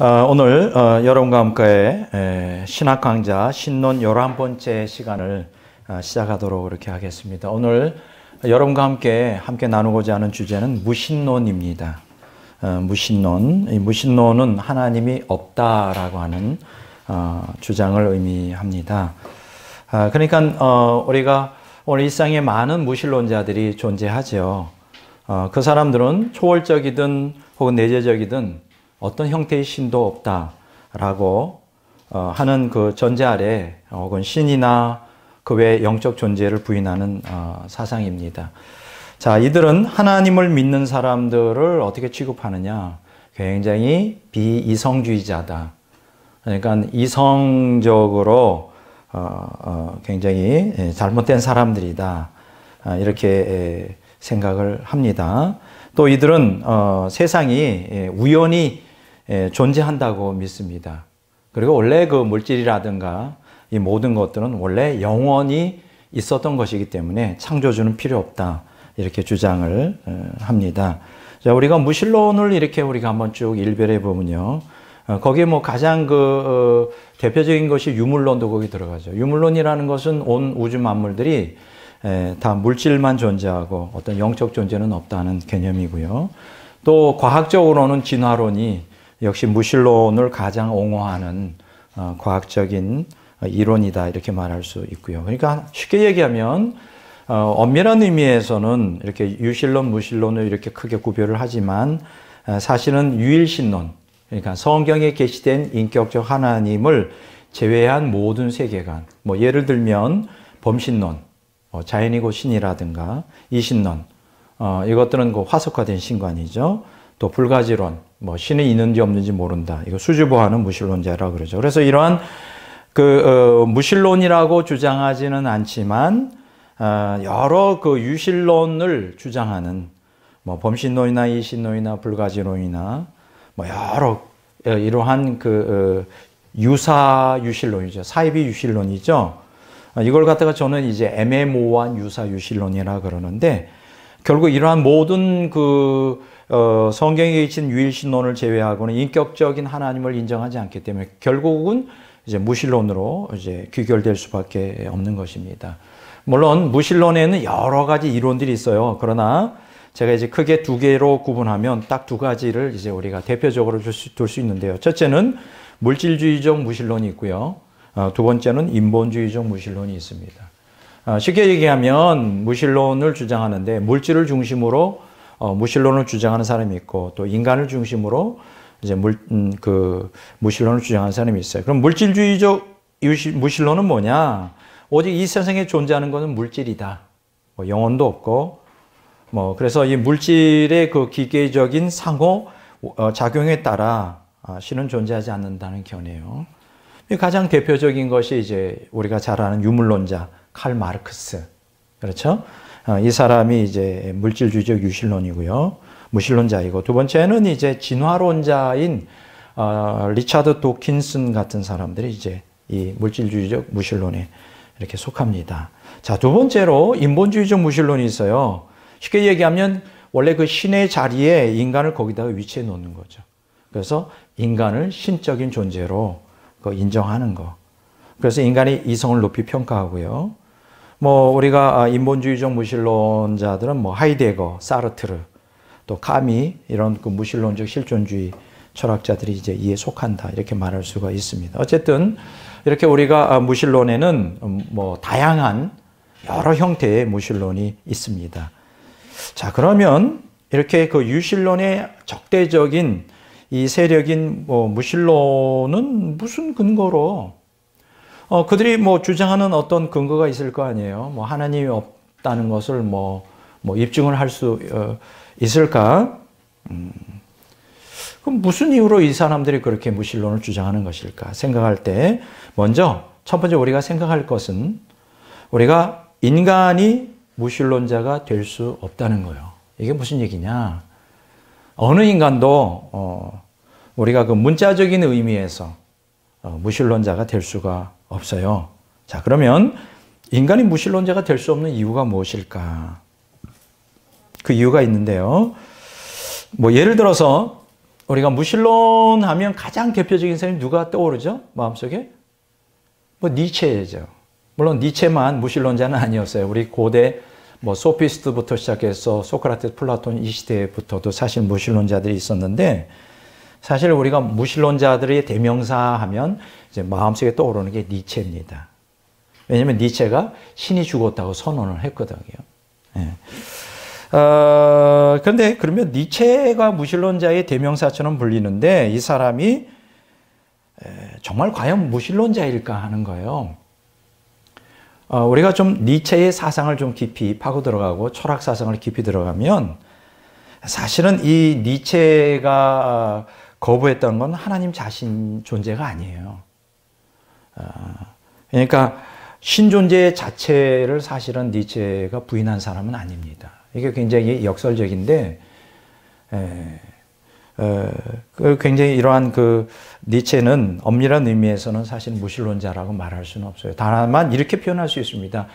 오늘 여러분과 함께 신학 강좌 신론 11번째 시간을 시작하도록 그렇게 하겠습니다. 오늘 여러분과 함께 나누고자 하는 주제는 무신론입니다. 무신론. 이 무신론은 하나님이 없다라고 하는 주장을 의미합니다. 그러니까 우리가 오늘 일상에 많은 무신론자들이 존재하죠. 그 사람들은 초월적이든 혹은 내재적이든 어떤 형태의 신도 없다라고 하는 그 전제 아래 혹은 신이나 그 외 영적 존재를 부인하는 사상입니다. 자, 이들은 하나님을 믿는 사람들을 어떻게 취급하느냐? 굉장히 비이성주의자다. 그러니까 이성적으로 굉장히 잘못된 사람들이다. 이렇게 생각을 합니다. 또 이들은 세상이 우연히 존재한다고 믿습니다. 그리고 원래 그 물질이라든가 이 모든 것들은 원래 영원히 있었던 것이기 때문에 창조주는 필요 없다. 이렇게 주장을 합니다. 자, 우리가 무신론을 이렇게 우리가 한번 쭉 일별해 보면요. 거기에 뭐 가장 대표적인 것이 유물론도 거기 들어가죠. 유물론이라는 것은 온 우주 만물들이 다 물질만 존재하고 어떤 영적 존재는 없다는 개념이고요. 또 과학적으로는 진화론이 역시 무신론을 가장 옹호하는 과학적인 이론이다 이렇게 말할 수 있고요. 그러니까 쉽게 얘기하면 엄밀한 의미에서는 이렇게 유신론, 무신론을 이렇게 크게 구별을 하지만 사실은 유일신론, 그러니까 성경에 계시된 인격적 하나님을 제외한 모든 세계관, 뭐 예를 들면 범신론, 자연이고 신이라든가 이신론, 이것들은 그 화석화된 신관이죠. 또 불가지론, 뭐 신이 있는지 없는지 모른다. 이거 수주보하는 무신론자라 그러죠. 그래서 이러한 무신론이라고 주장하지는 않지만 여러 그 유신론을 주장하는 뭐 범신론이나 이신론이나 불가지론이나 뭐 여러 이러한 유사 유신론이죠. 사이비 유신론이죠. 이걸 갖다가 저는 이제 애매모호한 유사 유신론이라 그러는데 결국 이러한 모든 성경에 계신 유일신론을 제외하고는 인격적인 하나님을 인정하지 않기 때문에 결국은 이제 무신론으로 이제 귀결될 수밖에 없는 것입니다. 물론 무신론에는 여러 가지 이론들이 있어요. 그러나 제가 이제 크게 두 개로 구분하면 딱 두 가지를 이제 우리가 대표적으로 둘 수 있는데요. 첫째는 물질주의적 무신론이 있고요. 두 번째는 인본주의적 무신론이 있습니다. 쉽게 얘기하면 무신론을 주장하는데 물질을 중심으로 무신론을 주장하는 사람이 있고 또 인간을 중심으로 이제 무신론을 주장하는 사람이 있어요. 그럼 물질주의적 무신론은 뭐냐? 오직 이 세상에 존재하는 것은 물질이다. 뭐 영혼도 없고 그래서 이 물질의 그 기계적인 상호 작용에 따라 신은 존재하지 않는다는 견해요. 가장 대표적인 것이 이제 우리가 잘 아는 유물론자 칼 마르크스. 그렇죠? 이 사람이 이제 물질주의적 유신론이고요. 무신론자이고 두 번째는 이제 진화론자인 리차드 도킨슨 같은 사람들이 이제 이 물질주의적 무신론에 이렇게 속합니다. 자, 두 번째로 인본주의적 무신론이 있어요. 쉽게 얘기하면 원래 그 신의 자리에 인간을 거기다가 위치해 놓는 거죠. 그래서 인간을 신적인 존재로 인정하는 거. 그래서 인간의 이성을 높이 평가하고요. 우리가 인본주의적 무신론자들은 하이데거, 사르트르, 또 카미 이런 무신론적 실존주의 철학자들이 이제 이에 속한다 이렇게 말할 수가 있습니다. 어쨌든 이렇게 우리가 무신론에는 다양한 여러 형태의 무신론이 있습니다. 자, 그러면 이렇게 유신론의 적대적인 이 세력인 무신론은 무슨 근거로 그들이 주장하는 어떤 근거가 있을 거 아니에요. 하나님이 없다는 것을 입증을 할 수 있을까? 그럼 무슨 이유로 이 사람들이 그렇게 무신론을 주장하는 것일까? 생각할 때 먼저 첫 번째 우리가 생각할 것은 우리가 인간이 무신론자가 될 수 없다는 거예요. 이게 무슨 얘기냐? 어느 인간도 우리가 문자적인 의미에서 무신론자가 될 수가 없어요. 자, 그러면 인간이 무신론자가 될 수 없는 이유가 무엇일까? 그 이유가 있는데요. 예를 들어서 우리가 무신론 하면 가장 대표적인 사람이 누가 떠오르죠? 마음속에? 뭐 니체죠. 물론 니체만 무신론자는 아니었어요. 우리 고대 뭐 소피스트부터 시작해서 소크라테스, 플라톤 이 시대부터도 사실 무신론자들이 있었는데, 사실 우리가 무신론자들의 대명사 하면 이제 마음속에 떠오르는 게 니체입니다. 왜냐하면 니체가 신이 죽었다고 선언을 했거든요. 예. 그런데 그러면 니체가 무신론자의 대명사처럼 불리는데 이 사람이 정말 과연 무신론자일까 하는 거예요. 우리가 좀 니체의 사상을 좀 깊이 파고 들어가고 철학 사상을 깊이 들어가면 사실은 이 니체가 거부했던 건 하나님 자신 존재가 아니에요. 그러니까 신존재 자체를 사실은 니체가 부인한 사람은 아닙니다. 이게 굉장히 역설적인데, 굉장히 이러한 그 니체는 엄밀한 의미에서는 사실 무신론자라고 말할 수는 없어요. 다만 이렇게 표현할 수 있습니다.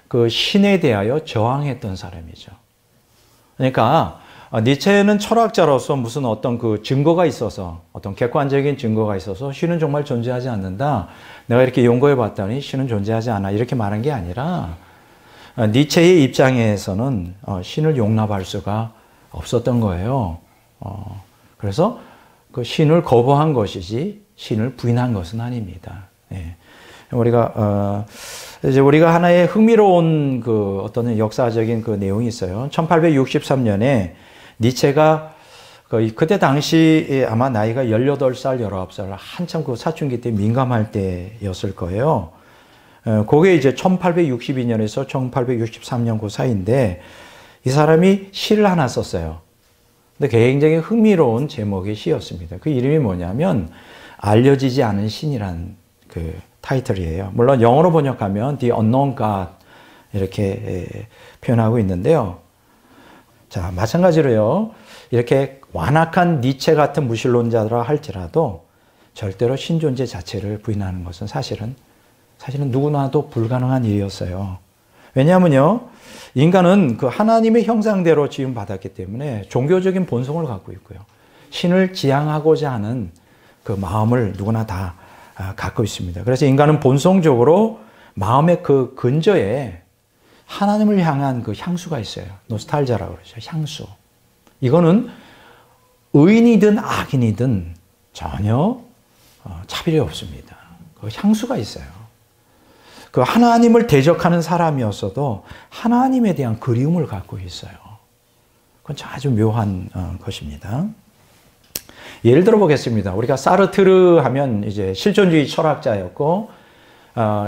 그 신에 대하여 저항했던 사람이죠. 그러니까 니체는 철학자로서 무슨 어떤 그 증거가 있어서, 어떤 객관적인 증거가 있어서 신은 정말 존재하지 않는다. 내가 이렇게 연구해 봤더니 신은 존재하지 않아. 이렇게 말한 게 아니라 니체의 입장에서는 신을 용납할 수가 없었던 거예요. 그래서 그 신을 거부한 것이지 신을 부인한 것은 아닙니다. 예. 우리가 하나의 흥미로운 그 어떤 역사적인 그 내용이 있어요. 1863년에 니체가 그때 당시 아마 나이가 18살, 19살, 한참 그 사춘기 때 민감할 때였을 거예요. 그게 이제 1862년에서 1863년 그 사이인데 이 사람이 시를 하나 썼어요. 근데 굉장히 흥미로운 제목의 시였습니다. 그 이름이 뭐냐면 알려지지 않은 신이란 그 타이틀이에요. 물론 영어로 번역하면 The Unknown God 이렇게 표현하고 있는데요. 자, 마찬가지로요. 이렇게 완악한 니체 같은 무신론자라 할지라도 절대로 신존재 자체를 부인하는 것은 사실은 누구나도 불가능한 일이었어요. 왜냐하면요, 인간은 그 하나님의 형상대로 지음받았기 때문에 종교적인 본성을 갖고 있고요. 신을 지향하고자 하는 그 마음을 누구나 다 갖고 있습니다. 그래서 인간은 본성적으로 마음의 그 근저에 하나님을 향한 그 향수가 있어요. 노스탈자라고 그러죠. 향수. 이거는 의인이든 악인이든 전혀 차별이 없습니다. 그 향수가 있어요. 그 하나님을 대적하는 사람이었어도 하나님에 대한 그리움을 갖고 있어요. 그건 아주 묘한 것입니다. 예를 들어 보겠습니다. 우리가 사르트르 하면 이제 실존주의 철학자였고,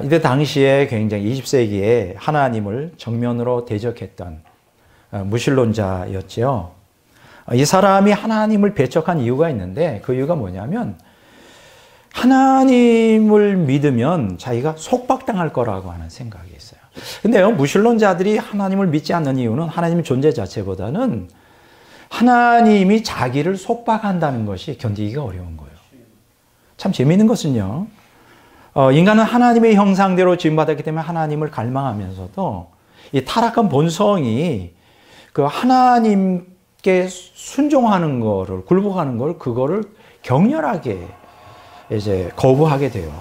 이때 당시에 굉장히 20세기에 하나님을 정면으로 대적했던 무신론자였지요. 이 사람이 하나님을 배척한 이유가 있는데 그 이유가 뭐냐면 하나님을 믿으면 자기가 속박당할 거라고 하는 생각이 있어요. 근데요, 무신론자들이 하나님을 믿지 않는 이유는 하나님 존재 자체보다는 하나님이 자기를 속박한다는 것이 견디기가 어려운 거예요. 참 재미있는 것은요, 인간은 하나님의 형상대로 지음받았기 때문에 하나님을 갈망하면서도 이 타락한 본성이 그 하나님께 순종하는 거를, 굴복하는 걸, 그거를 격렬하게 이제 거부하게 돼요.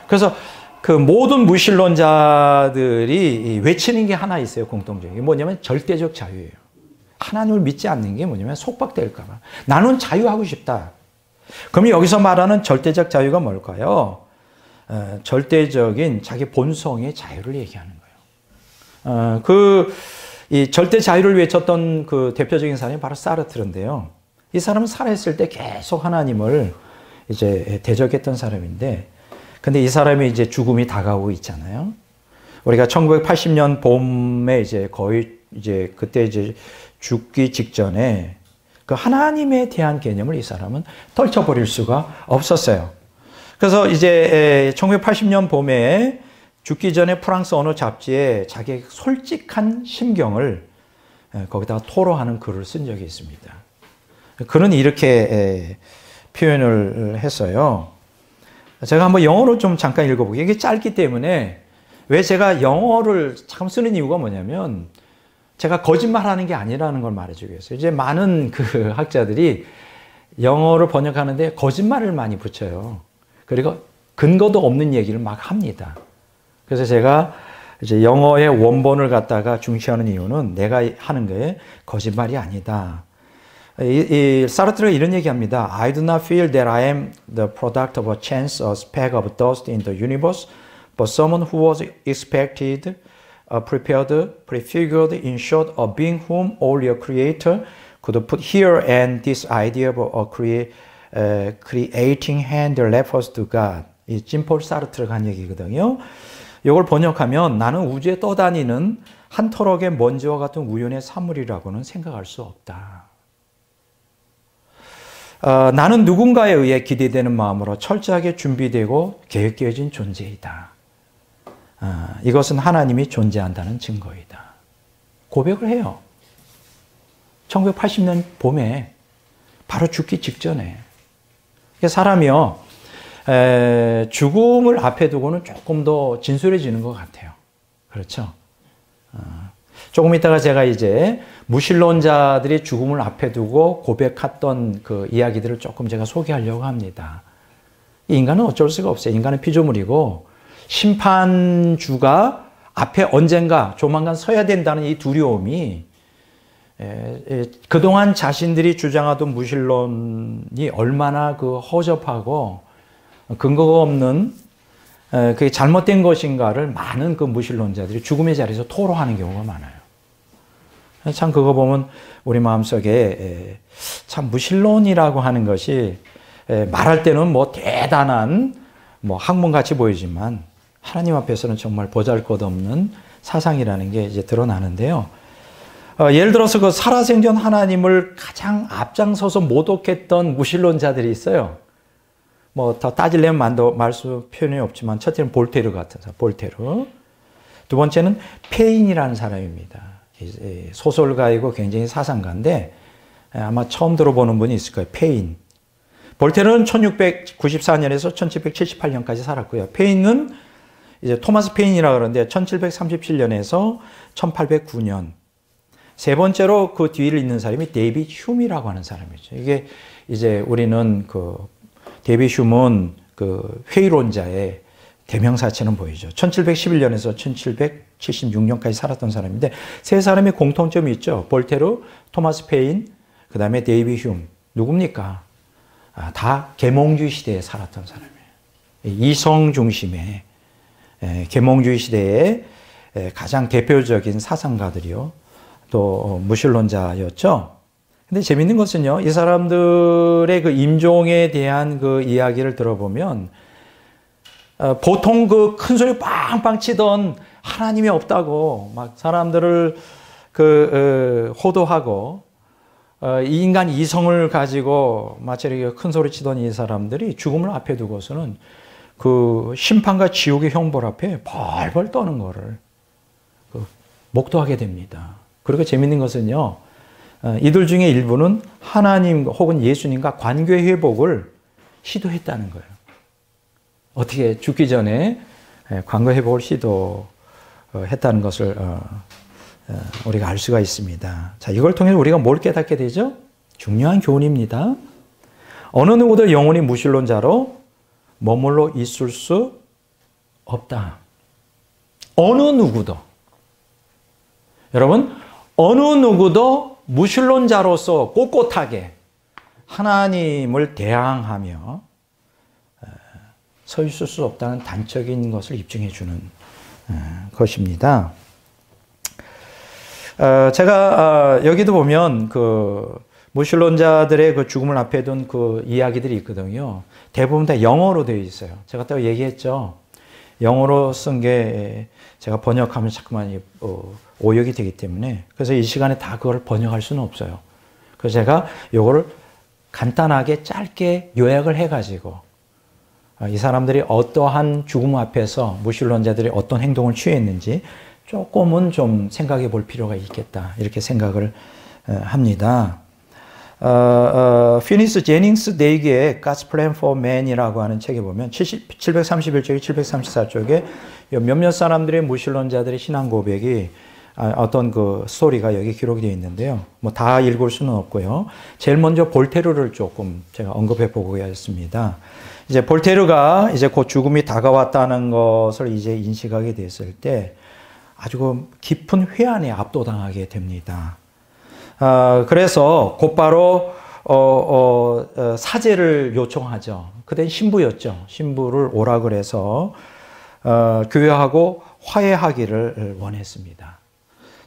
그래서 그 모든 무신론자들이 외치는 게 하나 있어요, 공통적인 게. 뭐냐면 절대적 자유예요. 하나님을 믿지 않는 게 뭐냐면 속박될까봐. 나는 자유하고 싶다. 그럼 여기서 말하는 절대적 자유가 뭘까요? 절대적인 자기 본성의 자유를 얘기하는 거예요. 이 절대 자유를 외쳤던 그 대표적인 사람이 바로 사르트르인데요. 이 사람은 살아있을 때 계속 하나님을 이제 대적했던 사람인데, 근데 이 사람이 이제 죽음이 다가오고 있잖아요. 우리가 1980년 봄에 이제 거의 이제 그때 이제 죽기 직전에 그 하나님에 대한 개념을 이 사람은 떨쳐버릴 수가 없었어요. 그래서 이제 1980년 봄에 죽기 전에 프랑스 어느 잡지에 자기의 솔직한 심경을 거기다가 토로하는 글을 쓴 적이 있습니다. 그는 이렇게 표현을 했어요. 제가 한번 영어로 좀 잠깐 읽어볼게요. 이게 짧기 때문에, 왜 제가 영어를 참 쓰는 이유가 뭐냐면 제가 거짓말하는 게 아니라는 걸 말해주기 위해서. 이제 많은 그 학자들이 영어로 번역하는데 거짓말을 많이 붙여요. 그리고 근거도 없는 얘기를 막 합니다. 그래서 제가 이제 영어의 원본을 갖다가 중시하는 이유는 내가 하는 게 거짓말이 아니다. 사르트르가 이런 얘기합니다. I do not feel that I am the product of a chance, a speck of dust in the universe, but someone who was expected, prepared, prefigured, in short, a being whom only a creator could put here, and this idea of a creating hand refers to God. 이 짐폴 사르트르가 한 얘기거든요. 이걸 번역하면 나는 우주에 떠다니는 한 터럭의 먼지와 같은 우연의 산물이라고는 생각할 수 없다. 나는 누군가에 의해 기대되는 마음으로 철저하게 준비되고 계획되어진 존재이다. 이것은 하나님이 존재한다는 증거이다. 고백을 해요. 1980년 봄에 바로 죽기 직전에. 사람이요. 죽음을 앞에 두고는 조금 더 진솔해지는 것 같아요. 그렇죠? 조금 있다가 제가 이제 무신론자들이 죽음을 앞에 두고 고백했던 그 이야기들을 조금 제가 소개하려고 합니다. 이 인간은 어쩔 수가 없어요. 인간은 피조물이고 심판주가 앞에 언젠가 조만간 서야 된다는 이 두려움이 그동안 자신들이 주장하던 무신론이 얼마나 그 허접하고 근거가 없는 그게 잘못된 것인가를 많은 그 무신론자들이 죽음의 자리에서 토로하는 경우가 많아요. 참 그거 보면 우리 마음속에 참 무신론이라고 하는 것이 말할 때는 뭐 대단한 뭐 학문같이 보이지만 하나님 앞에서는 정말 보잘것없는 사상이라는 게 이제 드러나는데요. 예를 들어서 그 살아생전 하나님을 가장 앞장서서 모독했던 무신론자들이 있어요. 뭐 더 따지려면 말수 표현이 없지만 첫째는 볼테르 같은 사람, 볼테르. 두 번째는 페인이라는 사람입니다. 소설가이고 굉장히 사상가인데 아마 처음 들어보는 분이 있을 거예요. 페인. 볼테르는 1694년에서 1778년까지 살았고요. 페인은 이제 토마스 페인이라고 그러는데 1737년에서 1809년. 세 번째로 그 뒤를 잇는 사람이 데이빗 휴미라고 하는 사람이죠. 이게 이제 우리는 그 데이빗 휴문 그 회의론자의 대명사처럼 보이죠. 1711년에서 1776년까지 살았던 사람인데 세 사람의 공통점이 있죠. 볼테르, 토마스 페인, 그 다음에 데이빗 휴. 누굽니까? 다 계몽주의 시대에 살았던 사람이에요. 이성 중심의 계몽주의 시대의 가장 대표적인 사상가들이요. 또 무신론자였죠. 근데 재밌는 것은요, 이 사람들의 그 임종에 대한 그 이야기를 들어보면, 보통 그 큰 소리 빵빵 치던 하나님이 없다고 막 사람들을 호도하고, 이 인간 이성을 가지고 마치 이렇게 큰 소리 치던 이 사람들이 죽음을 앞에 두고서는 그 심판과 지옥의 형벌 앞에 벌벌 떠는 거를 목도하게 됩니다. 그리고 재밌는 것은요, 이들 중에 일부는 하나님 혹은 예수님과 관계 회복을 시도했다는 거예요. 어떻게 죽기 전에 관계 회복을 시도했다는 것을 우리가 알 수가 있습니다. 자, 이걸 통해서 우리가 뭘 깨닫게 되죠? 중요한 교훈입니다. 어느 누구도 영원히 무신론자로 머물러 있을 수 없다. 어느 누구도. 여러분, 어느 누구도 무신론자로서 꼿꼿하게 하나님을 대항하며 서 있을 수 없다는 단적인 것을 입증해 주는 것입니다. 제가 여기도 보면 그 무신론자들의 그 죽음을 앞에 둔 그 이야기들이 있거든요. 대부분 다 영어로 되어 있어요. 제가 또 얘기했죠. 영어로 쓴 게 제가 번역하면 자꾸만 오역이 되기 때문에 그래서 이 시간에 다 그걸 번역할 수는 없어요. 그래서 제가 요거를 간단하게 짧게 요약을 해가지고 이 사람들이 어떠한 죽음 앞에서 무신론자들이 어떤 행동을 취했는지 조금은 좀 생각해 볼 필요가 있겠다 이렇게 생각을 합니다. 피니스 제닝스 네이기의 God's Plan for Man이라고 하는 책에 보면 731쪽에 734쪽에 몇몇 사람들의 무신론자들의 신앙 고백이 어떤 그 스토리가 여기 기록이 되어 있는데요. 뭐 다 읽을 수는 없고요. 제일 먼저 볼테르를 조금 제가 언급해 보겠습니다. 이제 볼테르가 이제 곧 죽음이 다가왔다는 것을 이제 인식하게 됐을 때 아주 깊은 회한에 압도당하게 됩니다. 그래서 곧바로 사제를 요청하죠. 그땐 신부였죠. 신부를 오라 그래서 교회하고 화해하기를 원했습니다.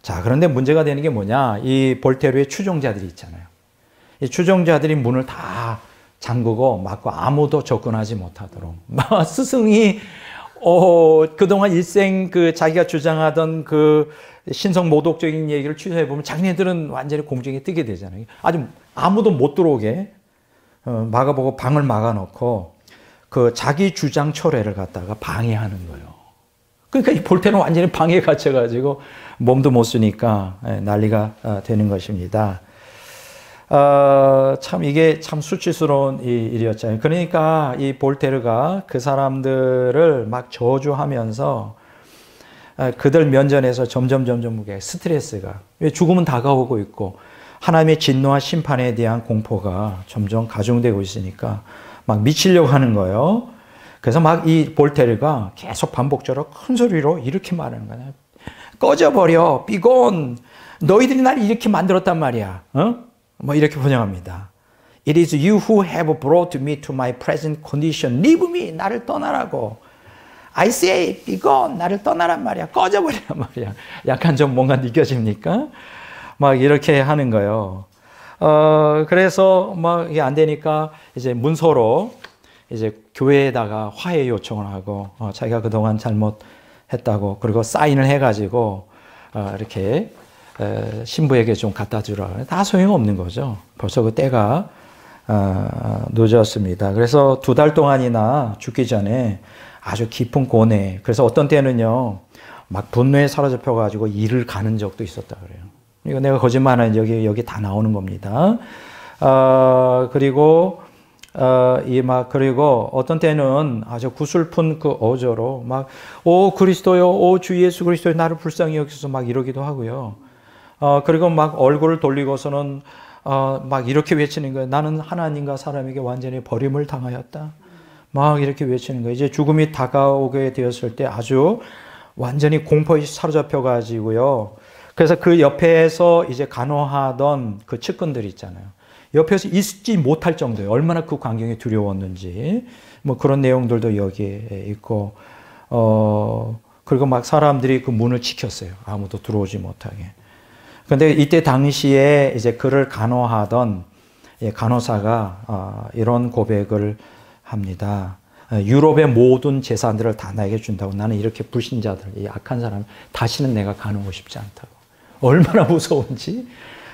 자, 그런데 문제가 되는 게 뭐냐? 이 볼테르의 추종자들이 있잖아요. 이 추종자들이 문을 다 잠그고 막고 아무도 접근하지 못하도록. 스승이 그동안 일생 자기가 주장하던 신성 모독적인 얘기를 취소해 보면 자기네들은 완전히 공중에 뜨게 되잖아요. 아주 아무도 못 들어오게 막아보고 방을 막아놓고 자기 주장 철회를 갖다가 방해하는 거예요. 그러니까 이 볼테르는 완전히 방에 갇혀가지고 몸도 못 쓰니까 난리가 되는 것입니다. 참 이게 참 수치스러운 일이었잖아요. 그러니까 이 볼테르가 그 사람들을 막 저주하면서 그들 면전에서 점점 스트레스가, 죽음은 다가오고 있고 하나님의 진노와 심판에 대한 공포가 점점 가중되고 있으니까 막 미치려고 하는 거예요. 그래서 막 이 볼테르가 계속 반복적으로 큰 소리로 이렇게 말하는 거예요. 꺼져버려, 비곤. 너희들이 나를 이렇게 만들었단 말이야. 뭐 이렇게 번역합니다. It is you who have brought me to my present condition. Leave me. 나를 떠나라고. I say, be gone. 나를 떠나란 말이야. 꺼져버리란 말이야. 약간 좀 뭔가 느껴집니까? 막 이렇게 하는 거예요. 그래서 막 이게 안 되니까 이제 문서로 이제 교회에다가 화해 요청을 하고 자기가 그동안 잘못했다고 그리고 사인을 해가지고 이렇게 신부에게 좀 갖다 주라. 다 소용없는 거죠. 벌써 그 때가 늦었습니다. 그래서 2달 동안이나 죽기 전에 아주 깊은 고뇌. 그래서 어떤 때는요, 막 분노에 사로잡혀가지고 일을 가는 적도 있었다 그래요. 이거 내가 거짓말하는 여기 다 나오는 겁니다. 그리고 어떤 때는 아주 구슬픈 어조로 오 그리스도요, 오 주 예수 그리스도요, 나를 불쌍히 여기소서 막 이러기도 하고요. 그리고 막 얼굴을 돌리고서는 막 이렇게 외치는 거예요. 나는 하나님과 사람에게 완전히 버림을 당하였다. 막 이렇게 외치는 거예요. 이제 죽음이 다가오게 되었을 때 아주 완전히 공포에 사로잡혀 가지고요. 그래서 그 옆에서 이제 간호하던 그 측근들 있잖아요. 옆에서 있지 못할 정도예요. 얼마나 그 광경이 두려웠는지. 뭐 그런 내용들도 여기에 있고, 그리고 막 사람들이 그 문을 지켰어요. 아무도 들어오지 못하게. 근데 이때 당시에 이제 그를 간호하던 간호사가 이런 고백을 합니다. 유럽의 모든 재산들을 다 나에게 준다고. 나는 이렇게 불신자들, 이 악한 사람 다시는 내가 간호하고 싶지 않다고. 얼마나 무서운지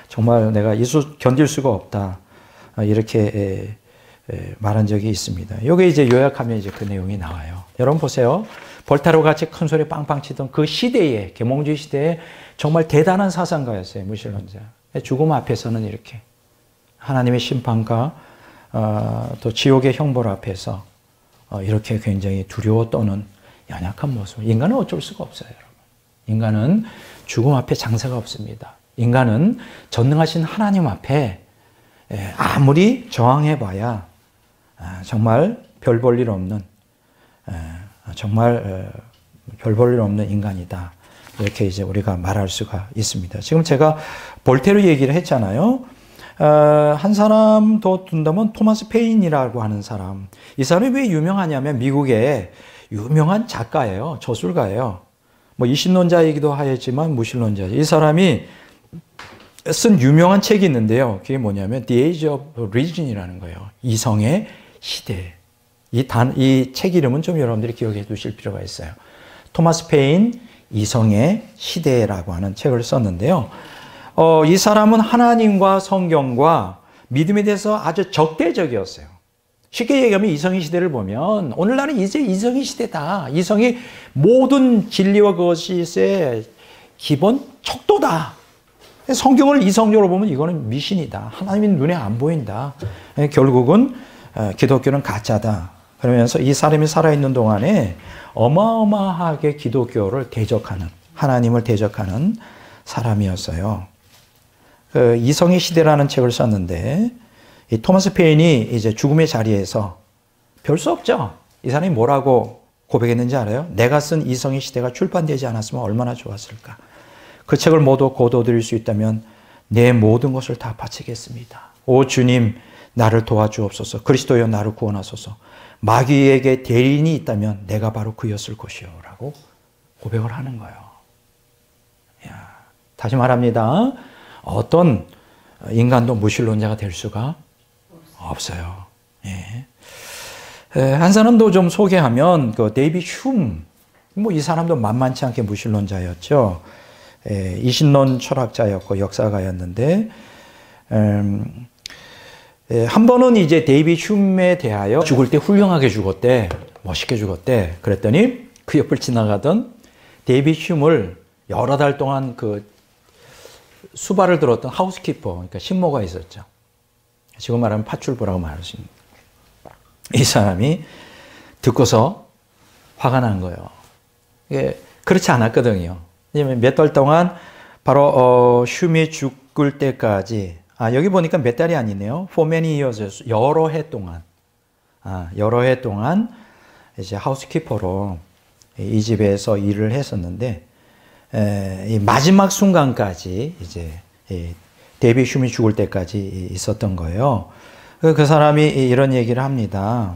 정말 내가 견딜 수가 없다. 이렇게 말한 적이 있습니다. 이게 이제 요약하면 이제 그 내용이 나와요. 여러분 보세요. 볼테르 같이 큰 소리 빵빵 치던 그 시대에, 계몽주의 시대에 정말 대단한 사상가였어요. 무신론자. 죽음 앞에서는 이렇게 하나님의 심판과 또 지옥의 형벌 앞에서 이렇게 굉장히 두려워 떠는 연약한 모습. 인간은 어쩔 수가 없어요, 여러분. 인간은 죽음 앞에 장사가 없습니다. 인간은 전능하신 하나님 앞에 아무리 저항해봐야 정말 별 볼 일 없는 정말 별 볼 일 없는 인간이다. 이렇게 이제 우리가 말할 수가 있습니다. 지금 제가 볼테르 얘기를 했잖아요. 한 사람 더 둔다면 토마스 페인이라고 하는 사람. 이 사람이 왜 유명하냐면 미국의 유명한 작가예요. 저술가예요. 뭐 이신론자이기도 하였지만 무신론자죠. 이 사람이 쓴 유명한 책이 있는데요. 그게 뭐냐면 The Age of Religion이라는 거예요. 이성의 시대. 이 책 이름은 좀 여러분들이 기억해 두실 필요가 있어요. 토마스 페인 이성의 시대라고 하는 책을 썼는데요. 이 사람은 하나님과 성경과 믿음에 대해서 아주 적대적이었어요. 쉽게 얘기하면 이성의 시대를 보면 오늘날은 이제 이성의 시대다. 이성이 모든 진리와 그것의 기본 척도다. 성경을 이성적으로 보면 이거는 미신이다. 하나님이 눈에 안 보인다. 결국은 기독교는 가짜다. 그러면서 이 사람이 살아있는 동안에 어마어마하게 기독교를 대적하는, 하나님을 대적하는 사람이었어요. 이성의 시대라는 책을 썼는데 이 토마스 페인이 이제 죽음의 자리에서 별 수 없죠. 이 사람이 뭐라고 고백했는지 알아요? 내가 쓴 이성의 시대가 출판되지 않았으면 얼마나 좋았을까. 그 책을 모두 거둬들일 수 있다면 내 모든 것을 다 바치겠습니다. 오 주님 나를 도와주옵소서. 그리스도여 나를 구원하소서. 마귀에게 대리인이 있다면 내가 바로 그였을 것이요 라고 고백을 하는 거예요. 야, 다시 말합니다. 어떤 인간도 무신론자가 될 수가 없어요. 예. 한 사람도 좀 소개하면 그 데이빗 흉, 뭐 이 사람도 만만치 않게 무신론자였죠. 이신론 철학자였고 역사가였는데 한 번은 이제 데이빗 흉에 대하여 죽을 때 훌륭하게 죽었대, 멋있게 죽었대. 그랬더니 그 옆을 지나가던 데이빗 흉을 여러 달 동안 그 수발을 들었던 하우스키퍼, 그러니까 식모가 있었죠. 지금 말하면 파출부라고 말할 수 있는. 이 사람이 듣고서 화가 난 거예요. 이게 그렇지 않았거든요. 몇 달 동안 바로 흉이 죽을 때까지, 여기 보니까 몇 달이 아니네요. For many years, 여러 해 동안 이제 하우스키퍼로 이 집에서 일을 했었는데, 이 마지막 순간까지 이제 데이빗 흉이 죽을 때까지 있었던 거예요. 그 사람이 이런 얘기를 합니다.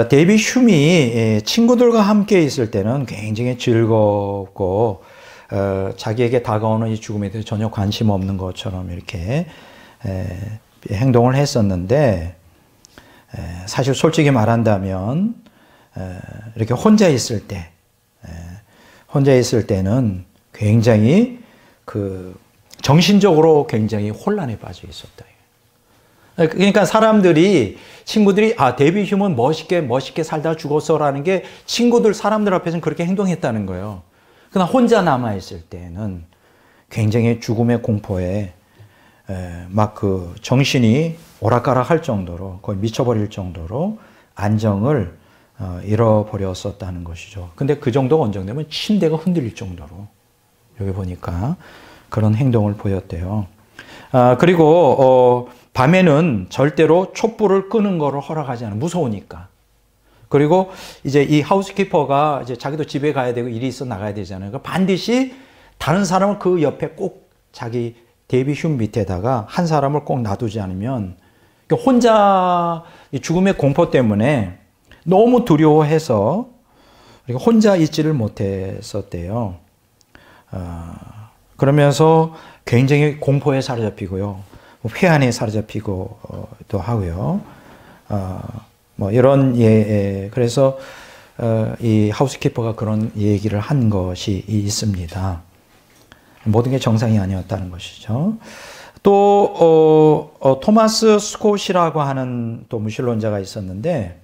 데이빗 흉이 친구들과 함께 있을 때는 굉장히 즐겁고 자기에게 다가오는 이 죽음에 대해서 전혀 관심 없는 것처럼 이렇게 행동을 했었는데, 사실 솔직히 말한다면 이렇게 혼자 있을 때는 굉장히 정신적으로 굉장히 혼란에 빠져 있었다. 그러니까 친구들이 데이빗 흉은 멋있게 살다 죽었어라는 게 사람들 앞에서는 그렇게 행동했다는 거예요. 그러나 혼자 남아있을 때는 굉장히 죽음의 공포에 막 정신이 오락가락할 정도로 거의 미쳐버릴 정도로 안정을 잃어버렸었다는 것이죠. 근데 그 정도가 언정되면 침대가 흔들릴 정도로 여기 보니까 그런 행동을 보였대요. 그리고 밤에는 절대로 촛불을 끄는 거를 허락하지 않아요. 무서우니까. 그리고 이제 이 하우스키퍼가 이제 자기도 집에 가야 되고 일이 있어 나가야 되잖아요. 그러니까 반드시 다른 사람을 그 옆에 꼭 자기 데이빗 흉 밑에다가 한 사람을 꼭 놔두지 않으면 혼자 죽음의 공포 때문에 너무 두려워해서 혼자 있지를 못했었대요. 그러면서 굉장히 공포에 사로잡히고요. 회한에 사로잡히고도 하고요. 뭐 이런 그래서 이 하우스키퍼가 그런 얘기를 한 것이 있습니다. 모든 게 정상이 아니었다는 것이죠. 또 토마스 스콧이라고 하는 또 무신론자가 있었는데,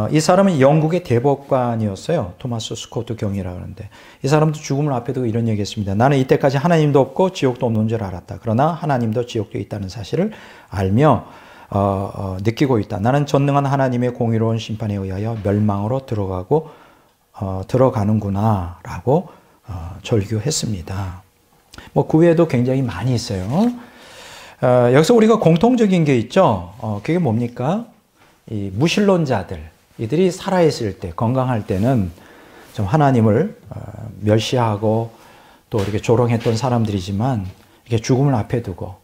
이 사람은 영국의 대법관이었어요. 토마스 스콧 경이라고 하는데, 이 사람도 죽음을 앞에 두고 이런 얘기했습니다. 나는 이때까지 하나님도 없고 지옥도 없는 줄 알았다. 그러나 하나님도 지옥도 있다는 사실을 알며 느끼고 있다. 나는 전능한 하나님의 공의로운 심판에 의하여 멸망으로 들어가는구나 라고 절규했습니다. 뭐 그 외에도 굉장히 많이 있어요. 여기서 우리가 공통적인 게 있죠. 그게 뭡니까? 이 무신론자들, 이들이 살아있을 때, 건강할 때는 좀 하나님을 멸시하고 또 이렇게 조롱했던 사람들이지만, 이렇게 죽음을 앞에 두고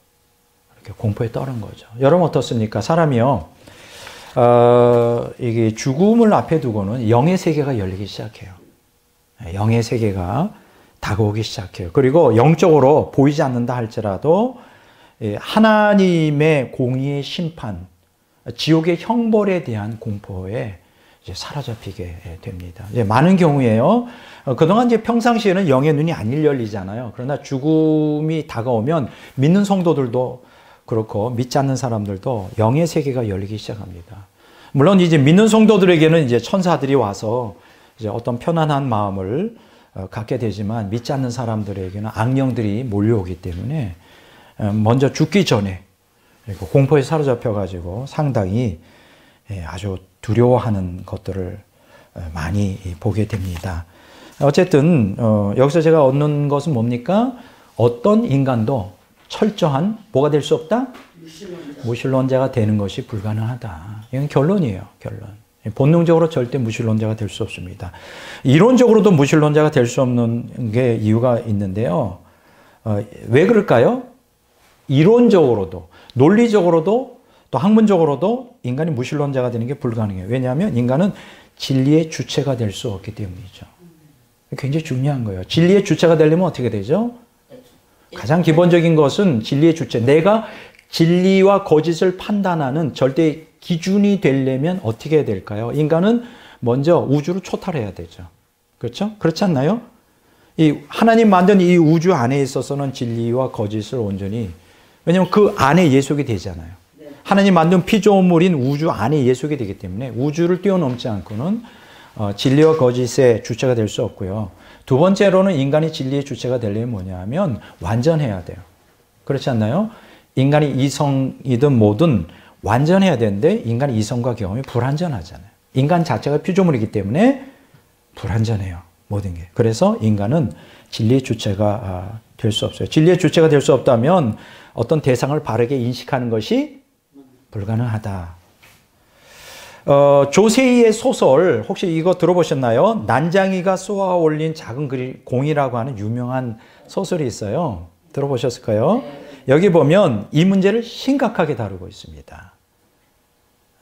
이렇게 공포에 떨은 거죠. 여러분 어떻습니까? 사람이요, 이게 죽음을 앞에 두고는 영의 세계가 열리기 시작해요. 영의 세계가 다가오기 시작해요. 그리고 영적으로 보이지 않는다 할지라도 하나님의 공의의 심판, 지옥의 형벌에 대한 공포에 이제 사로잡히게 됩니다. 이제 많은 경우에요. 그동안 이제 평상시에는 영의 눈이 안 열리잖아요. 그러나 죽음이 다가오면 믿는 성도들도 그렇고 믿지 않는 사람들도 영의 세계가 열리기 시작합니다. 물론 이제 믿는 성도들에게는 이제 천사들이 와서 이제 어떤 편안한 마음을 갖게 되지만, 믿지 않는 사람들에게는 악령들이 몰려오기 때문에 먼저 죽기 전에 공포에 사로잡혀가지고 상당히 아주 두려워하는 것들을 많이 보게 됩니다. 어쨌든 여기서 제가 얻는 것은 뭡니까? 어떤 인간도 철저한 뭐가 될 수 없다? 무신론자가 되는 것이 불가능하다. 이건 결론이에요. 결론. 본능적으로 절대 무신론자가 될 수 없습니다. 이론적으로도 무신론자가 될 수 없는 게 이유가 있는데요. 왜 그럴까요? 이론적으로도 논리적으로도 또 학문적으로도 인간이 무신론자가 되는 게 불가능해요. 왜냐하면 인간은 진리의 주체가 될 수 없기 때문이죠. 굉장히 중요한 거예요. 진리의 주체가 되려면 어떻게 되죠? 가장 기본적인 것은 진리의 주체. 내가 진리와 거짓을 판단하는 절대 기준이 되려면 어떻게 해야 될까요? 인간은 먼저 우주를 초탈해야 되죠. 그렇죠? 그렇지 않나요? 이 하나님 만든 이 우주 안에 있어서는 진리와 거짓을 온전히, 왜냐하면 그 안에 예속이 되잖아요. 하나님 만든 피조물인 우주 안에 예속이 되기 때문에 우주를 뛰어넘지 않고는 진리와 거짓의 주체가 될 수 없고요. 두 번째로는 인간이 진리의 주체가 되려면 뭐냐 하면 완전해야 돼요. 그렇지 않나요? 인간이 이성이든 뭐든 완전해야 되는데 인간이 이성과 경험이 불완전하잖아요. 인간 자체가 피조물이기 때문에 불완전해요. 모든 게. 그래서 인간은 진리의 주체가 될 수 없어요. 진리의 주체가 될 수 없다면 어떤 대상을 바르게 인식하는 것이 불가능하다. 조세희의 소설 혹시 이거 들어보셨나요? 난장이가 쏘아 올린 작은 공이라고 하는 유명한 소설이 있어요. 들어보셨을까요? 여기 보면 이 문제를 심각하게 다루고 있습니다.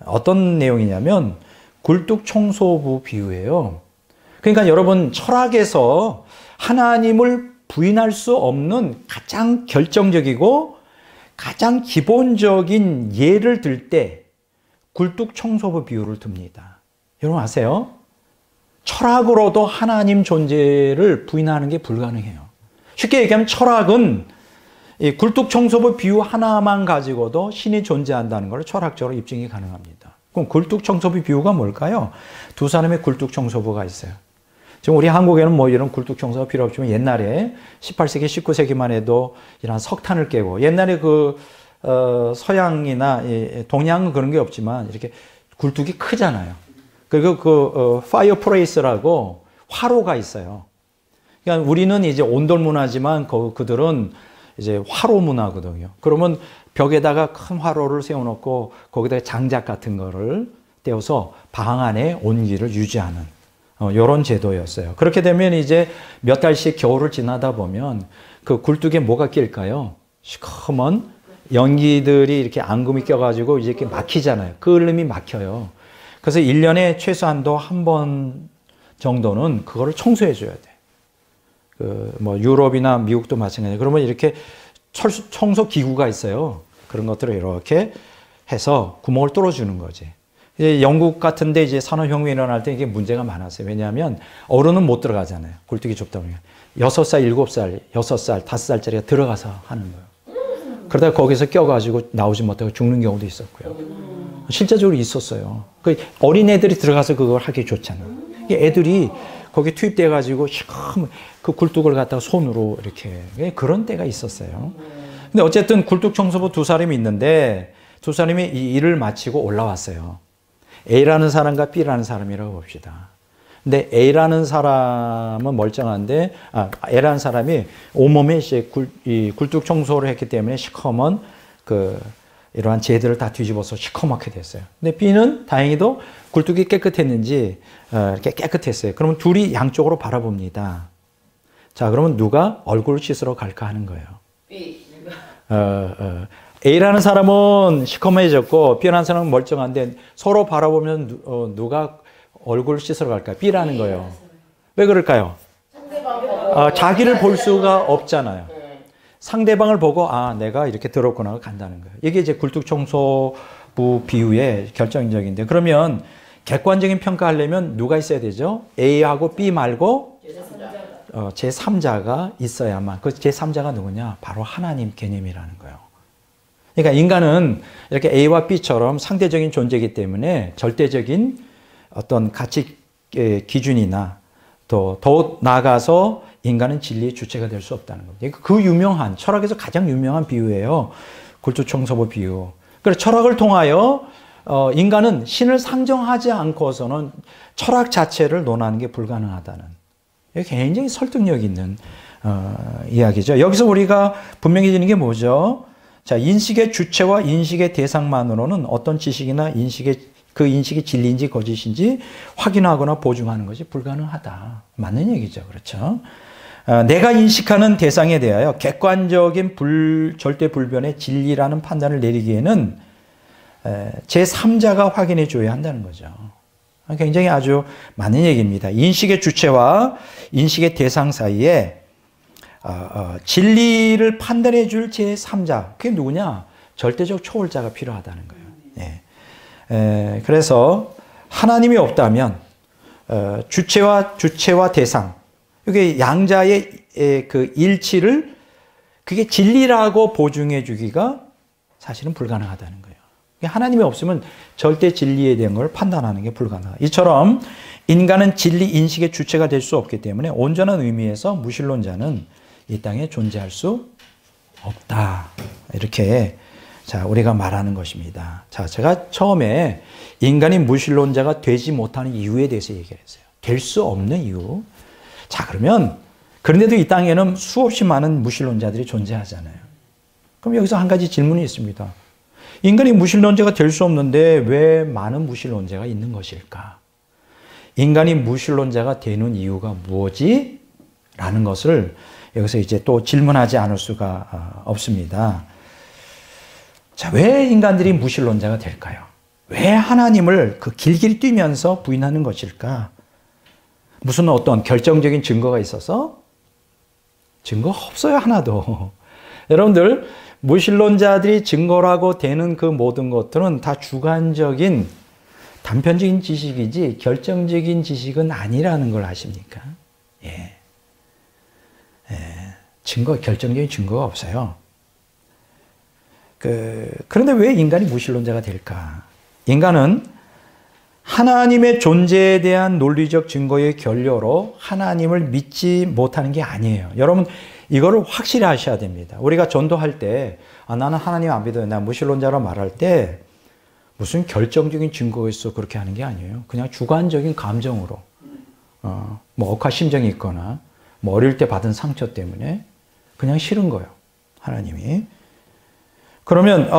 어떤 내용이냐면 굴뚝청소부 비유예요. 그러니까 여러분 철학에서 하나님을 부인할 수 없는 가장 결정적이고 가장 기본적인 예를 들 때 굴뚝청소부 비유를 듭니다. 여러분 아세요? 철학으로도 하나님 존재를 부인하는 게 불가능해요. 쉽게 얘기하면 철학은 이 굴뚝청소부 비유 하나만 가지고도 신이 존재한다는 걸 철학적으로 입증이 가능합니다. 그럼 굴뚝청소부 비유가 뭘까요? 두 사람의 굴뚝청소부가 있어요. 지금 우리 한국에는 뭐 이런 굴뚝청소가 필요 없지만 옛날에 18세기, 19세기만 해도 이런 석탄을 깨고 옛날에 서양이나 동양은 그런 게 없지만 이렇게 굴뚝이 크잖아요. 그리고 파이어프레이스라고 화로가 있어요. 그러니까 우리는 이제 온돌 문화지만 그들은 이제 화로 문화거든요. 그러면 벽에다가 큰 화로를 세워놓고 거기다가 장작 같은 거를 떼어서 방 안에 온기를 유지하는 이런 제도였어요. 그렇게 되면 이제 몇 달씩 겨울을 지나다 보면 그 굴뚝에 뭐가 낄까요? 시커먼 연기들이 이렇게 앙금이 껴가지고 이제 이렇게 막히잖아요. 끓음이 막혀요. 그래서 1년에 최소한도 한 번 정도는 그거를 청소해 줘야 돼. 뭐 유럽이나 미국도 마찬가지예요. 그러면 이렇게 청소 기구가 있어요. 그런 것들을 이렇게 해서 구멍을 뚫어주는 거지. 이제 영국 같은데 이제 산업혁명이 일어날 때 이게 문제가 많았어요. 왜냐하면 어른은 못 들어가잖아요. 굴뚝이 좁다 보니까. 6살, 7살, 6살, 5살짜리가 들어가서 하는 거예요. 그러다가 거기서 껴가지고 나오지 못하고 죽는 경우도 있었고요. 실제적으로 있었어요. 그 어린애들이 들어가서 그걸 하기 좋잖아요. 애들이 거기 투입돼가지고 그 굴뚝을 갖다가 손으로 이렇게 그런 때가 있었어요. 근데 어쨌든 굴뚝 청소부 두 사람이 있는데 두 사람이 이 일을 마치고 올라왔어요. A라는 사람과 B라는 사람이라고 봅시다. 근데 A라는 사람은 멀쩡한데, A라는 사람이 온몸에 이제 굴뚝 청소를 했기 때문에 시커먼 이러한 재들을 다 뒤집어서 시커멓게 됐어요. 근데 B는 다행히도 굴뚝이 깨끗했는지 이렇게 깨끗했어요. 그러면 둘이 양쪽으로 바라봅니다. 자, 그러면 누가 얼굴을 씻으러 갈까 하는 거예요. B. A라는 사람은 시커매졌고 B라는 사람은 멀쩡한데 서로 바라보면 누가 얼굴을 씻으러 갈까요? B라는 거예요. 왜 그럴까요? 자기를 볼 수가 없잖아요. 상대방을 보고 내가 이렇게 들었구나 간다는 거예요. 이게 이제 굴뚝청소부 비유의 결정적인데 그러면 객관적인 평가하려면 누가 있어야 되죠? A하고 B 말고 제3자가 있어야만. 그 제3자가 누구냐? 바로 하나님 개념이라는 거예요. 그러니까 인간은 이렇게 A와 B처럼 상대적인 존재이기 때문에 절대적인 어떤 가치 기준이나 또 더 나아가서 인간은 진리의 주체가 될 수 없다는 겁니다. 그 유명한 철학에서 가장 유명한 비유예요. 굴뚝청소부 비유. 그래서 철학을 통하여 인간은 신을 상정하지 않고서는 철학 자체를 논하는 게 불가능하다는 굉장히 설득력 있는 이야기죠. 여기서 우리가 분명해지는 게 뭐죠? 자, 인식의 주체와 인식의 대상만으로는 어떤 지식이나 그 인식이 진리인지 거짓인지 확인하거나 보증하는 것이 불가능하다. 맞는 얘기죠. 그렇죠? 내가 인식하는 대상에 대하여 객관적인 절대 불변의 진리라는 판단을 내리기에는 제3자가 확인해 줘야 한다는 거죠. 굉장히 아주 맞는 얘기입니다. 인식의 주체와 인식의 대상 사이에 진리를 판단해 줄 제3자, 그게 누구냐? 절대적 초월자가 필요하다는 거예요. 예. 그래서 하나님이 없다면 주체와 대상, 이게 양자의 그 일치를 그게 진리라고 보증해 주기가 사실은 불가능하다는 거예요. 하나님이 없으면 절대 진리에 대한 걸 판단하는 게 불가능하다. 이처럼 인간은 진리 인식의 주체가 될 수 없기 때문에 온전한 의미에서 무신론자는 이 땅에 존재할 수 없다. 이렇게 자, 우리가 말하는 것입니다. 자, 제가 처음에 인간이 무신론자가 되지 못하는 이유에 대해서 얘기를 했어요. 될 수 없는 이유. 자, 그런데도 이 땅에는 수없이 많은 무신론자들이 존재하잖아요. 그럼 여기서 한 가지 질문이 있습니다. 인간이 무신론자가 될 수 없는데 왜 많은 무신론자가 있는 것일까? 인간이 무신론자가 되는 이유가 무엇이? 라는 것을 여기서 이제 또 질문하지 않을 수가 없습니다. 자, 왜 인간들이 무신론자가 될까요? 왜 하나님을 그 길길이 뛰면서 부인하는 것일까? 무슨 어떤 결정적인 증거가 있어서? 증거 없어요, 하나도. 여러분들, 무신론자들이 증거라고 되는 그 모든 것들은 다 주관적인 단편적인 지식이지 결정적인 지식은 아니라는 걸 아십니까? 예. 결정적인 증거가 없어요. 그런데 왜 인간이 무신론자가 될까? 인간은 하나님의 존재에 대한 논리적 증거의 결여로 하나님을 믿지 못하는 게 아니에요. 여러분, 이거를 확실히 하셔야 됩니다. 우리가 전도할 때, 나는 하나님 안 믿어요. 나 무신론자로 말할 때, 무슨 결정적인 증거가 있어 그렇게 하는 게 아니에요. 그냥 주관적인 감정으로, 뭐 억하 심정이 있거나, 뭐 어릴 때 받은 상처 때문에 그냥 싫은 거예요. 하나님이. 그러면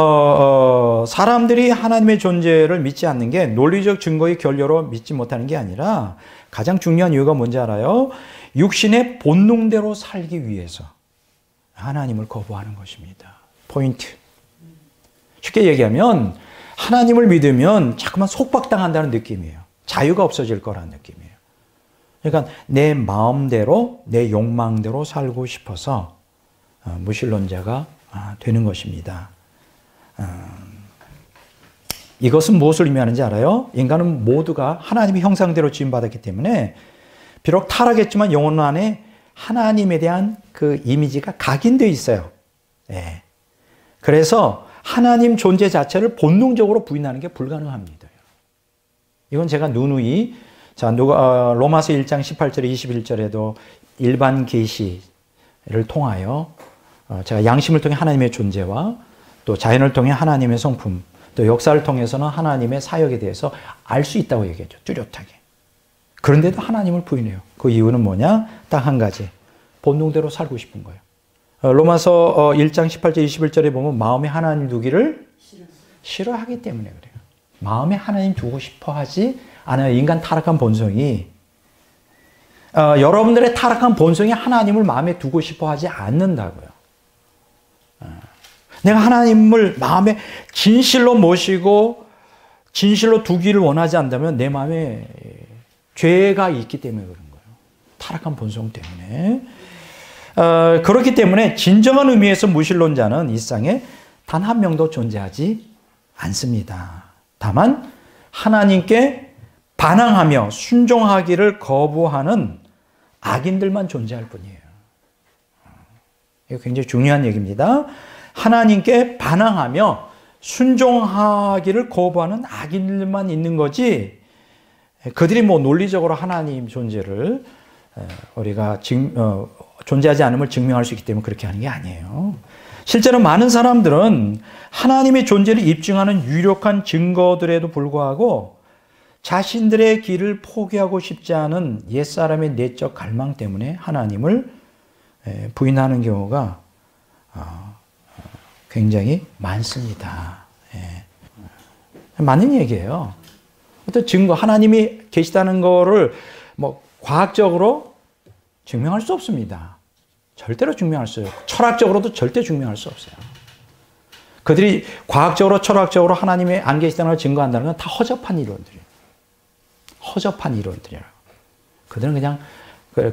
사람들이 하나님의 존재를 믿지 않는 게 논리적 증거의 결여로 믿지 못하는 게 아니라 가장 중요한 이유가 뭔지 알아요? 육신의 본능대로 살기 위해서 하나님을 거부하는 것입니다. 포인트. 쉽게 얘기하면 하나님을 믿으면 자꾸만 속박당한다는 느낌이에요. 자유가 없어질 거라는 느낌이에요. 그러니까 내 마음대로 내 욕망대로 살고 싶어서 무신론자가 되는 것입니다. 이것은 무엇을 의미하는지 알아요? 인간은 모두가 하나님의 형상대로 지음받았기 때문에 비록 타락했지만 영혼 안에 하나님에 대한 그 이미지가 각인되어 있어요. 네. 그래서 하나님 존재 자체를 본능적으로 부인하는 게 불가능합니다. 이건 제가 누누이 로마서 1장 18절에 21절에도 일반 계시를 통하여 제가 양심을 통해 하나님의 존재와 또 자연을 통해 하나님의 성품, 또 역사를 통해서는 하나님의 사역에 대해서 알 수 있다고 얘기했죠. 뚜렷하게. 그런데도 하나님을 부인해요. 그 이유는 뭐냐? 딱 한 가지. 본능대로 살고 싶은 거예요. 로마서 1장 18절 21절에 보면 마음에 하나님 두기를 싫어하기 때문에 그래요. 마음에 하나님 두고 싶어 하지 않아요. 인간 타락한 본성이. 여러분들의 타락한 본성이 하나님을 마음에 두고 싶어 하지 않는다고요. 내가 하나님을 마음에 진실로 모시고 진실로 두기를 원하지 않다면 내 마음에 죄가 있기 때문에 그런 거예요. 타락한 본성 때문에. 그렇기 때문에 진정한 의미에서 무신론자는 이 세상에 단 한 명도 존재하지 않습니다. 다만 하나님께 반항하며 순종하기를 거부하는 악인들만 존재할 뿐이에요. 이거 굉장히 중요한 얘기입니다. 하나님께 반항하며 순종하기를 거부하는 악인들만 있는 거지, 그들이 뭐 논리적으로 하나님 존재를 우리가 존재하지 않음을 증명할 수 있기 때문에 그렇게 하는 게 아니에요. 실제로 많은 사람들은 하나님의 존재를 입증하는 유력한 증거들에도 불구하고 자신들의 길을 포기하고 싶지 않은 옛사람의 내적 갈망 때문에 하나님을 부인하는 경우가 굉장히 많습니다. 맞는 얘기예요. 어떤 증거, 하나님이 계시다는 거를 뭐 과학적으로 증명할 수 없습니다. 절대로 증명할 수 없어요. 철학적으로도 절대 증명할 수 없어요. 그들이 과학적으로, 철학적으로 하나님이 안 계시다는 걸 증거한다는 건 다 허접한 이론들이에요. 허접한 이론들이라고. 그들은 그냥,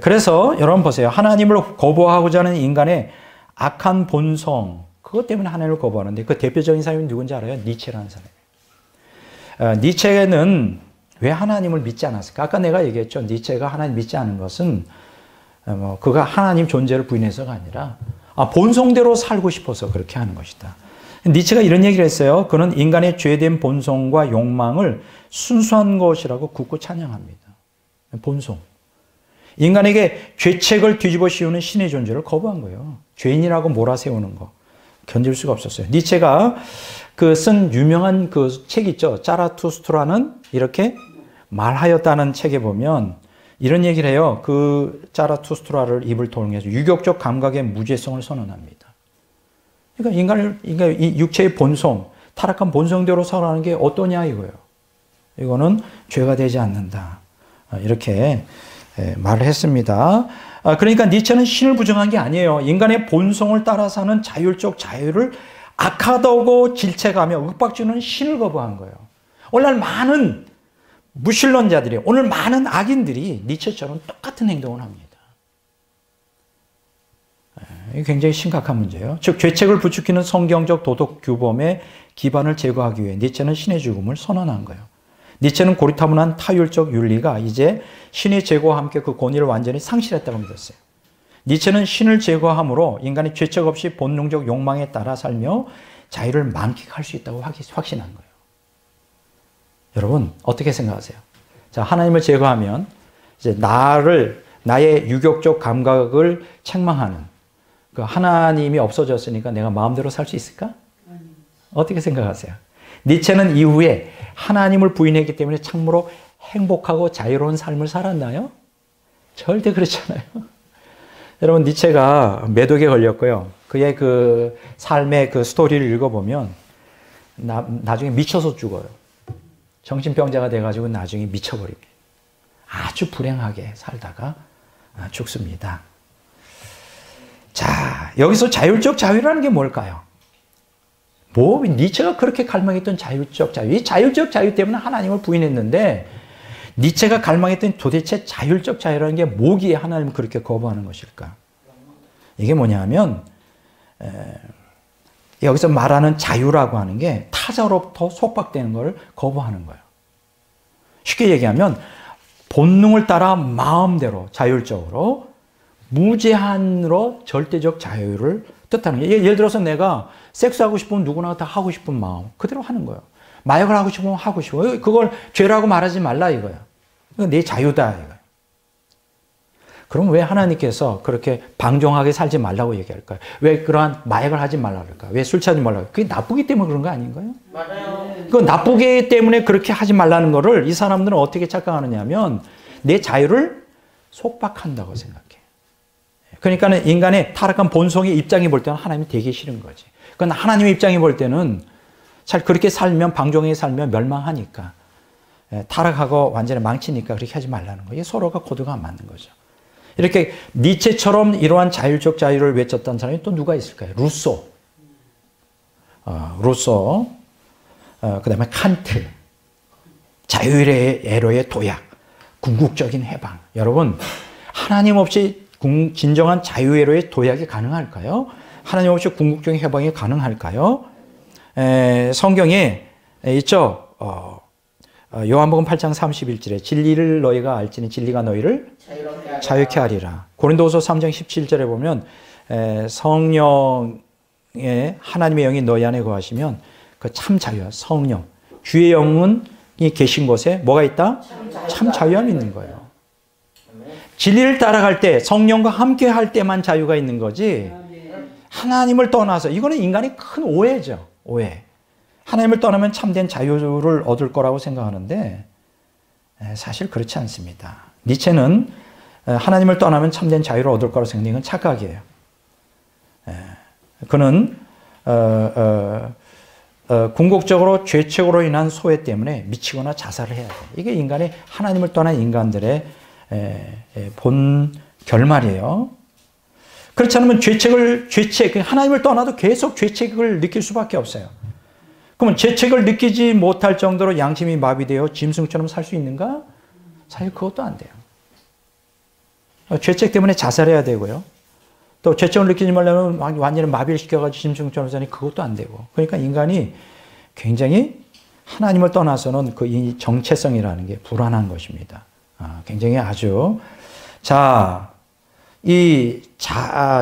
그래서 여러분 보세요. 하나님을 거부하고자 하는 인간의 악한 본성, 그것 때문에 하나님을 거부하는데 그 대표적인 사람이 누군지 알아요? 니체라는 사람이에요. 니체는 왜 하나님을 믿지 않았을까? 아까 내가 얘기했죠. 니체가 하나님 믿지 않은 것은 그가 하나님 존재를 부인해서가 아니라 본성대로 살고 싶어서 그렇게 하는 것이다. 니체가 이런 얘기를 했어요. 그는 인간의 죄된 본성과 욕망을 순수한 것이라고 굳고 찬양합니다. 본성. 인간에게 죄책을 뒤집어 씌우는 신의 존재를 거부한 거예요. 죄인이라고 몰아세우는 거. 견딜 수가 없었어요. 니체가 쓴 유명한 그 책 있죠. 짜라투스트라는 이렇게 말하였다는 책에 보면 이런 얘기를 해요. 그 짜라투스트라를 입을 통해서 유격적 감각의 무죄성을 선언합니다. 그러니까 이 육체의 본성, 타락한 본성대로 살아가는 게 어떠냐 이거예요. 이거는 죄가 되지 않는다. 이렇게 말을 했습니다. 그러니까 니체는 신을 부정한 게 아니에요. 인간의 본성을 따라 사는 자율적 자유를 악하다고 질책하며 윽박지르는 신을 거부한 거예요. 오늘날 많은 무신론자들이, 오늘 많은 악인들이 니체처럼 똑같은 행동을 합니다. 이게 굉장히 심각한 문제예요. 즉 죄책을 부추기는 성경적 도덕 규범의 기반을 제거하기 위해 니체는 신의 죽음을 선언한 거예요. 니체는 고리타분한 타율적 윤리가 이제 신의 제거와 함께 그 권위를 완전히 상실했다고 믿었어요. 니체는 신을 제거함으로 인간이 죄책 없이 본능적 욕망에 따라 살며 자유를 만끽할 수 있다고 확신한 거예요. 여러분 어떻게 생각하세요? 자, 하나님을 제거하면 이제 나의 유격적 감각을 책망하는 그 하나님이 없어졌으니까 내가 마음대로 살 수 있을까? 어떻게 생각하세요? 니체는 이후에 하나님을 부인했기 때문에 참으로 행복하고 자유로운 삶을 살았나요? 절대 그렇지 않아요. 여러분 니체가 매독에 걸렸고요. 그의 그 삶의 그 스토리를 읽어보면 나중에 미쳐서 죽어요. 정신병자가 돼가지고 나중에 미쳐버립니다. 아주 불행하게 살다가 죽습니다. 자, 여기서 자율적 자유라는 게 뭘까요? 니체가 그렇게 갈망했던 자율적 자유. 이 자율적 자유 때문에 하나님을 부인했는데 니체가 갈망했던 도대체 자율적 자유라는 게 뭐기에 하나님을 그렇게 거부하는 것일까? 이게 뭐냐면 여기서 말하는 자유라고 하는 게 타자로부터 속박되는 걸 거부하는 거예요. 쉽게 얘기하면 본능을 따라 마음대로 자율적으로 무제한으로 절대적 자유를 뜻하는 거예요. 예를 들어서 내가 섹스하고 싶으면 누구나 다 하고 싶은 마음 그대로 하는 거예요. 마약을 하고 싶으면 하고 싶어요. 그걸 죄라고 말하지 말라 이거예요. 내 자유다 이거예요. 그럼 왜 하나님께서 그렇게 방종하게 살지 말라고 얘기할까요? 왜 그러한 마약을 하지 말라고 할까요? 왜 술 취하지 말라고 할까요? 그게 나쁘기 때문에 그런 거 아닌가요? 맞아요. 그 나쁘기 때문에 그렇게 하지 말라는 거를 이 사람들은 어떻게 착각하느냐 하면 내 자유를 속박한다고 생각해. 그러니까 인간의 타락한 본성의 입장이 볼 때는 하나님이 되게 싫은 거지. 그건 하나님의 입장이 볼 때는 잘 그렇게 살면 방종하게 살면 멸망하니까 타락하고 완전히 망치니까 그렇게 하지 말라는 거예요. 서로가 코드가 안 맞는 거죠. 이렇게 니체처럼 이러한 자율적 자유를 외쳤던 사람이 또 누가 있을까요? 루소, 그 다음에 칸트, 자유의 에로의 도약, 궁극적인 해방. 여러분 하나님 없이 진정한 자유회로의 도약이 가능할까요? 하나님 없이 궁극적인 해방이 가능할까요? 성경에 있죠. 요한복음 8장 31절에 진리를 너희가 알지니 진리가 너희를 자유케 하리라. 고린도후서 3장 17절에 보면 성령의 하나님의 영이 너희 안에 거하시면 그 참 자유야. 성령 주의 영이 계신 곳에 뭐가 있다? 참 자유함이 있는 거예요. 진리를 따라갈 때 성령과 함께 할 때만 자유가 있는 거지 하나님을 떠나서 이거는 인간의 큰 오해죠. 오해. 하나님을 떠나면 참된 자유를 얻을 거라고 생각하는데 사실 그렇지 않습니다. 니체는 하나님을 떠나면 참된 자유를 얻을 거라고 생각하는 건 착각이에요. 그는 궁극적으로 죄책으로 인한 소외 때문에 미치거나 자살을 해야 돼요. 이게 인간의 하나님을 떠난 인간들의 본 결말이에요. 그렇지 않으면 하나님을 떠나도 계속 죄책을 느낄 수밖에 없어요. 그러면 죄책을 느끼지 못할 정도로 양심이 마비되어 짐승처럼 살 수 있는가? 사실 그것도 안 돼요. 죄책 때문에 자살해야 되고요. 또 죄책을 느끼지 말려면 완전히 마비를 시켜가지고 짐승처럼 사니 그것도 안 되고. 그러니까 인간이 굉장히 하나님을 떠나서는 그 이 정체성이라는 게 불안한 것입니다. 굉장히 아주. 자,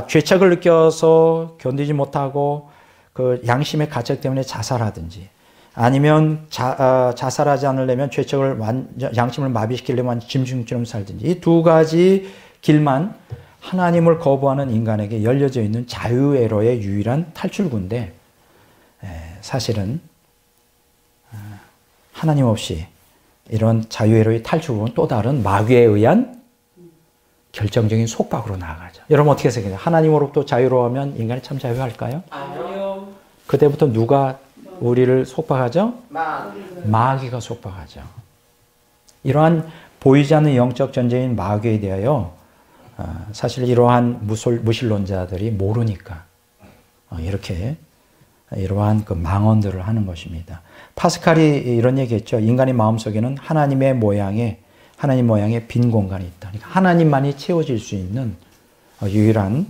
죄책을 느껴서 견디지 못하고 그 양심의 가책 때문에 자살하든지 아니면 자살하지 않으려면 양심을 마비시키려면 짐승처럼 살든지 이 두 가지 길만 하나님을 거부하는 인간에게 열려져 있는 자유회로의 유일한 탈출구인데 사실은 하나님 없이 이런 자유회로의 탈출구는 또 다른 마귀에 의한 결정적인 속박으로 나아가죠. 여러분 어떻게 생각해요? 하나님으로부터 자유로우면 인간이 참 자유할까요? 아니요. 그때부터 누가 우리를 속박하죠? 마귀가 속박하죠. 이러한 보이지 않는 영적 전쟁인 마귀에 대하여 사실 이러한 무신론자들이 모르니까 이렇게 이러한 그 망언들을 하는 것입니다. 파스칼이 이런 얘기했죠. 인간의 마음속에는 하나님 모양의 빈 공간이 있다. 그러니까 하나님만이 채워질 수 있는 유일한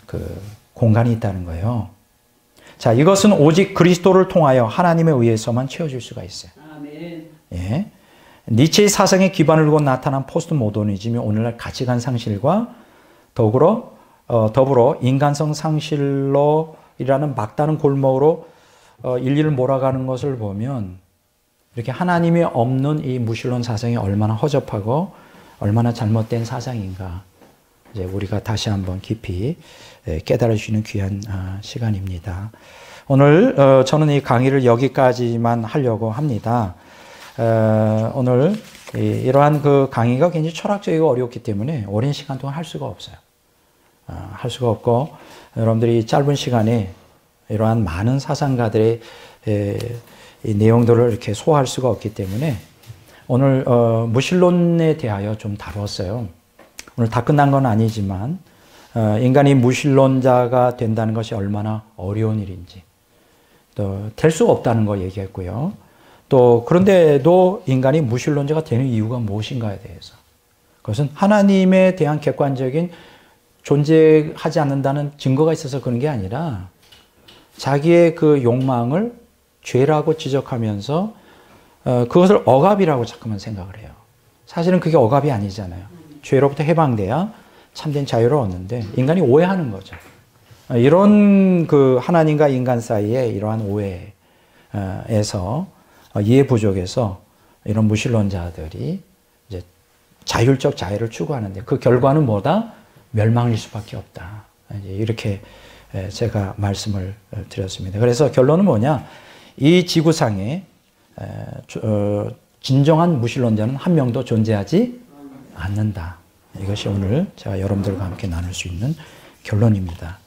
그 공간이 있다는 거예요. 자, 이것은 오직 그리스도를 통하여 하나님에 의해서만 채워질 수가 있어요. 아멘. 예. 니체의 사상에 기반을 두고 나타난 포스트 모더니즘이 오늘날 가치관 상실과 더불어 인간성 상실로 이라는 막다른 골목으로 인류를 몰아가는 것을 보면 이렇게 하나님이 없는 이 무신론 사상이 얼마나 허접하고 얼마나 잘못된 사상인가 이제 우리가 다시 한번 깊이 깨달을 수 있는 귀한 시간입니다. 오늘 저는 이 강의를 여기까지만 하려고 합니다. 오늘 이러한 그 강의가 굉장히 철학적이고 어렵기 때문에 오랜 시간 동안 할 수가 없어요. 할 수가 없고 여러분들이 짧은 시간에 이러한 많은 사상가들의 이 내용들을 이렇게 소화할 수가 없기 때문에 오늘 무신론에 대하여 좀 다뤘어요. 오늘 다 끝난 건 아니지만 인간이 무신론자가 된다는 것이 얼마나 어려운 일인지 또 될 수가 없다는 거 얘기했고요. 또 그런데도 인간이 무신론자가 되는 이유가 무엇인가에 대해서 그것은 하나님에 대한 객관적인 존재하지 않는다는 증거가 있어서 그런 게 아니라 자기의 그 욕망을 죄라고 지적하면서 그것을 억압이라고 자꾸만 생각을 해요. 사실은 그게 억압이 아니잖아요. 죄로부터 해방돼야 참된 자유를 얻는데 인간이 오해하는 거죠. 이런 그 하나님과 인간 사이에 이러한 오해에서 이해 부족에서 이런 무신론자들이 이제 자율적 자유를 추구하는데 그 결과는 뭐다? 멸망일 수밖에 없다. 이렇게 제가 말씀을 드렸습니다. 그래서 결론은 뭐냐? 이 지구상에 진정한 무신론자는 한 명도 존재하지 않는다. 이것이 오늘 제가 여러분들과 함께 나눌 수 있는 결론입니다.